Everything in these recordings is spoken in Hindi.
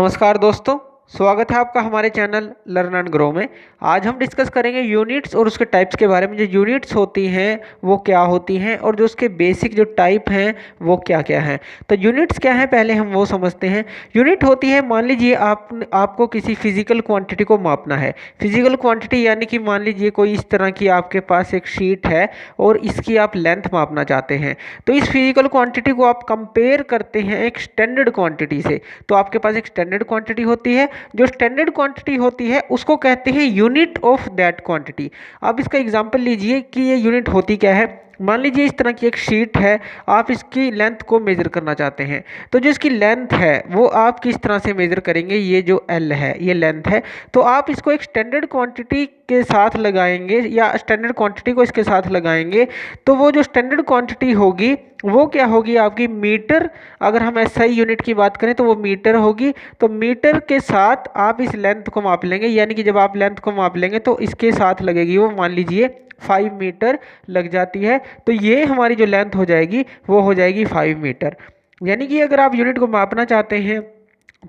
नमस्कार दोस्तों, स्वागत है आपका हमारे चैनल लर्न एंड ग्रो में। आज हम डिस्कस करेंगे यूनिट्स और उसके टाइप्स के बारे में। जो यूनिट्स होती हैं वो क्या होती हैं और जो उसके बेसिक जो टाइप हैं वो क्या क्या हैं। तो यूनिट्स क्या हैं पहले हम वो समझते हैं। यूनिट होती है, मान लीजिए आपको किसी फिजिकल क्वांटिटी को मापना है। फिजिकल क्वांटिटी यानी कि मान लीजिए कोई इस तरह की आपके पास एक शीट है और इसकी आप लेंथ मापना चाहते हैं। तो इस फिजिकल क्वांटिटी को आप कंपेयर करते हैं एक स्टैंडर्ड क्वांटिटी से। तो आपके पास एक स्टैंडर्ड क्वांटिटी होती है, जो स्टैंडर्ड क्वांटिटी होती है उसको कहते हैं यूनिट ऑफ दैट क्वांटिटी। आप इसका एग्जांपल लीजिए कि ये यूनिट होती क्या है। मान लीजिए इस तरह की एक शीट है, आप इसकी लेंथ को मेजर करना चाहते हैं। तो जो इसकी लेंथ है वो आप किस तरह से मेजर करेंगे, ये जो एल है ये लेंथ है। तो आप इसको एक स्टैंडर्ड क्वांटिटी के साथ लगाएंगे या स्टैंडर्ड क्वांटिटी को इसके साथ लगाएंगे तो वो जो स्टैंडर्ड क्वांटिटी होगी वो क्या होगी आपकी मीटर। अगर हम एसआई यूनिट की बात करें तो वो मीटर होगी। तो मीटर के साथ आप इस लेंथ को माप लेंगे, यानी कि जब आप लेंथ को माप लेंगे तो इसके साथ लगेगी वो, मान लीजिए 5 मीटर लग जाती है। तो ये हमारी जो लेंथ हो जाएगी वो हो जाएगी 5 मीटर। यानी कि अगर आप यूनिट को मापना चाहते हैं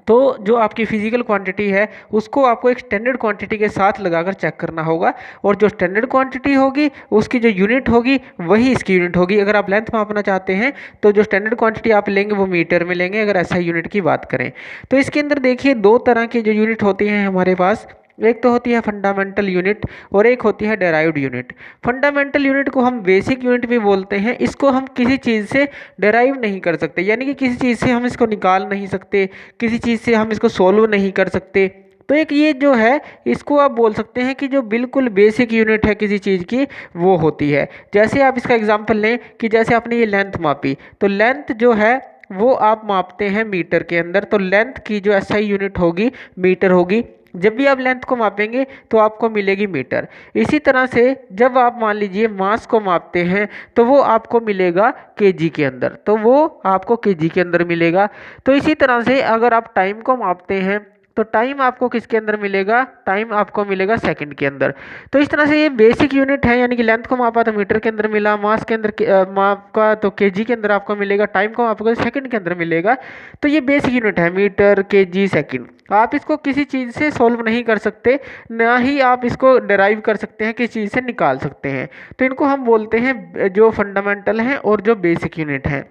तो जो आपकी फिजिकल क्वांटिटी है उसको आपको एक स्टैंडर्ड क्वांटिटी के साथ लगाकर चेक करना होगा, और जो स्टैंडर्ड क्वांटिटी होगी उसकी जो यूनिट होगी वही इसकी यूनिट होगी। अगर आप लेंथ मापना चाहते हैं तो जो स्टैंडर्ड क्वांटिटी आप लेंगे वो मीटर में लेंगे, अगर ऐसा यूनिट की बात करें। तो इसके अंदर देखिए दो तरह की जो यूनिट होती हैं हमारे पास। एक तो होती है फंडामेंटल यूनिट और एक होती है डेराइव्ड यूनिट। फंडामेंटल यूनिट को हम बेसिक यूनिट भी बोलते हैं। इसको हम किसी चीज़ से डेराइव नहीं कर सकते, यानी कि किसी चीज़ से हम इसको निकाल नहीं सकते, किसी चीज़ से हम इसको सोल्व नहीं कर सकते। तो एक ये जो है इसको आप बोल सकते हैं कि जो बिल्कुल बेसिक यूनिट है किसी चीज़ की वो होती है। जैसे आप इसका एग्जांपल लें कि जैसे आपने ये लेंथ मापी, तो लेंथ जो है वो आप मापते हैं मीटर के अंदर। तो लेंथ की जो एसआई यूनिट होगी मीटर होगी। जब भी आप लेंथ को मापेंगे तो आपको मिलेगी मीटर। इसी तरह से जब आप मान लीजिए मास को मापते हैं तो वो आपको मिलेगा केजी के अंदर, तो वो आपको केजी के अंदर मिलेगा। तो इसी तरह से अगर आप टाइम को मापते हैं तो टाइम आपको किसके अंदर मिलेगा, टाइम आपको मिलेगा सेकंड के अंदर। तो इस तरह से ये बेसिक यूनिट है, यानी कि लेंथ को मापा तो मीटर के अंदर मिला, मास के अंदर मापा तो केजी के अंदर आपको मिलेगा, टाइम को मापा तो सेकंड के अंदर मिलेगा। तो ये बेसिक यूनिट है, मीटर केजी सेकंड। आप इसको किसी चीज़ से सॉल्व नहीं कर सकते, ना ही आप इसको डेराइव कर सकते हैं, किसी चीज़ से निकाल सकते हैं। तो इनको हम बोलते हैं जो फंडामेंटल हैं और जो बेसिक यूनिट हैं।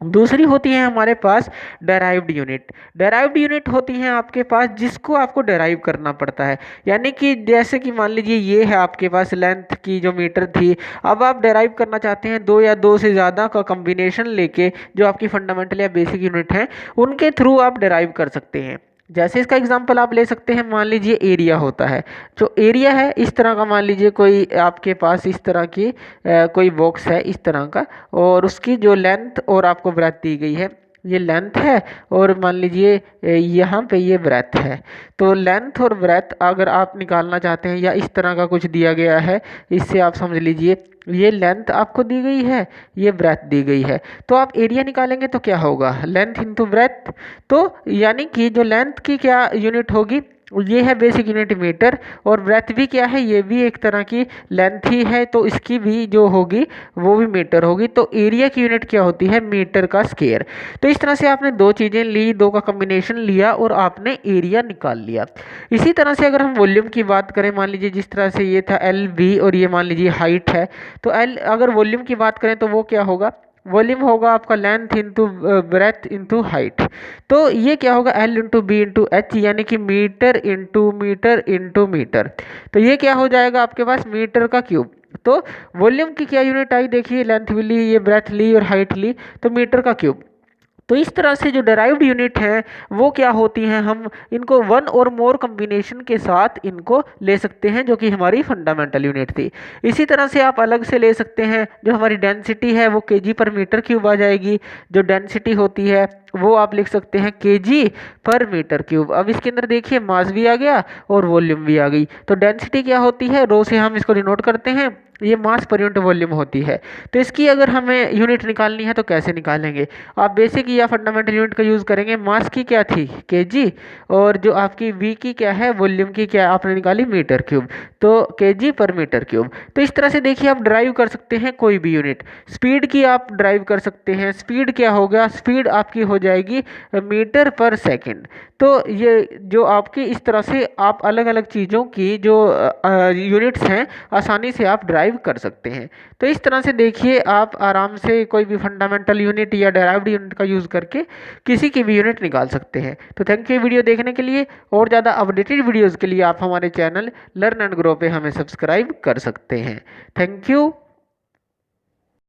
दूसरी होती है हमारे पास डेराइव्ड यूनिट। डेराइव्ड यूनिट होती हैं आपके पास जिसको आपको डेराइव करना पड़ता है, यानी कि जैसे कि मान लीजिए ये है आपके पास लेंथ की जो मीटर थी, अब आप डेराइव करना चाहते हैं दो या दो से ज़्यादा का कॉम्बिनेशन लेके, जो आपकी फंडामेंटल या बेसिक यूनिट हैं उनके थ्रू आप डेराइव कर सकते हैं। जैसे इसका एग्जांपल आप ले सकते हैं, मान लीजिए एरिया होता है। जो एरिया है इस तरह का, मान लीजिए कोई आपके पास इस तरह की कोई बॉक्स है इस तरह का, और उसकी जो लेंथ और आपको ब्रेथ दी गई है, ये लेंथ है और मान लीजिए यहाँ पे ये ब्रेथ है। तो लेंथ और ब्रेथ अगर आप निकालना चाहते हैं या इस तरह का कुछ दिया गया है, इससे आप समझ लीजिए ये लेंथ आपको दी गई है, ये ब्रेथ दी गई है। तो आप एरिया निकालेंगे तो क्या होगा, लेंथ इंटू ब्रेथ। तो यानी कि जो लेंथ की क्या यूनिट होगी, ये है बेसिक यूनिट मीटर, और ब्रेथ भी क्या है, ये भी एक तरह की लेंथ ही है, तो इसकी भी जो होगी वो भी मीटर होगी। तो एरिया की यूनिट क्या होती है, मीटर का स्क्वायर। तो इस तरह से आपने दो चीज़ें ली, दो का कॉम्बिनेशन लिया और आपने एरिया निकाल लिया। इसी तरह से अगर हम वॉल्यूम की बात करें, मान लीजिए जिस तरह से ये था एल वी और ये मान लीजिए हाइट है, तो एल अगर वॉल्यूम की बात करें तो वो क्या होगा, वॉल्यूम होगा आपका length into breadth into height. तो ये क्या होगा, L into B into H, यानी कि metre into metre into metre. तो ये क्या हो जाएगा आपके पास, मीटर का क्यूब। तो वॉल्यूम की क्या यूनिट आई, देखिए लेंथ भी ली, ये ब्रेथ ली और हाइट ली, तो मीटर का क्यूब। तो इस तरह से जो डेराइव्ड यूनिट है वो क्या होती हैं, हम इनको वन और मोर कॉम्बिनेशन के साथ इनको ले सकते हैं, जो कि हमारी फंडामेंटल यूनिट थी। इसी तरह से आप अलग से ले सकते हैं, जो हमारी डेंसिटी है वो केजी पर मीटर क्यूब आ जाएगी। जो डेंसिटी होती है वो आप लिख सकते हैं केजी पर मीटर क्यूब। अब इसके अंदर देखिए मास भी आ गया और वॉल्यूम भी आ गई। तो डेंसिटी क्या होती है, रो से हम इसको डिनोट करते हैं, ये मास पर यूनिट वॉल्यूम होती है। तो इसकी अगर हमें यूनिट निकालनी है तो कैसे निकालेंगे? आप बेसिक या फंडामेंटल यूनिट का यूज़ करेंगे। मास की क्या थी? केजी, और जो आपकी वी की क्या है, वॉल्यूम की क्या आपने निकाली? Metre cube. तो केजी पर मीटर क्यूब। तो इस तरह से देखिए आप ड्राइव कर सकते हैं कोई भी यूनिट। स्पीड की आप ड्राइव कर सकते हैं। स्पीड क्या होगा? स्पीड आपकी हो जाएगी मीटर पर सेकंड। तो ये जो आपकी इस तरह से आप अलग अलग चीज़ों की जो यूनिट्स हैं आसानी से आप ड्राइव कर सकते हैं। तो इस तरह से देखिए आप आराम से कोई भी फंडामेंटल यूनिट या डेराइव्ड यूनिट का यूज़ करके किसी की भी यूनिट निकाल सकते हैं। तो थैंक यू वीडियो देखने के लिए। और ज़्यादा अपडेटेड वीडियोज़ के लिए आप हमारे चैनल लर्न एंड ग्रो पे हमें सब्सक्राइब कर सकते हैं। Thank you.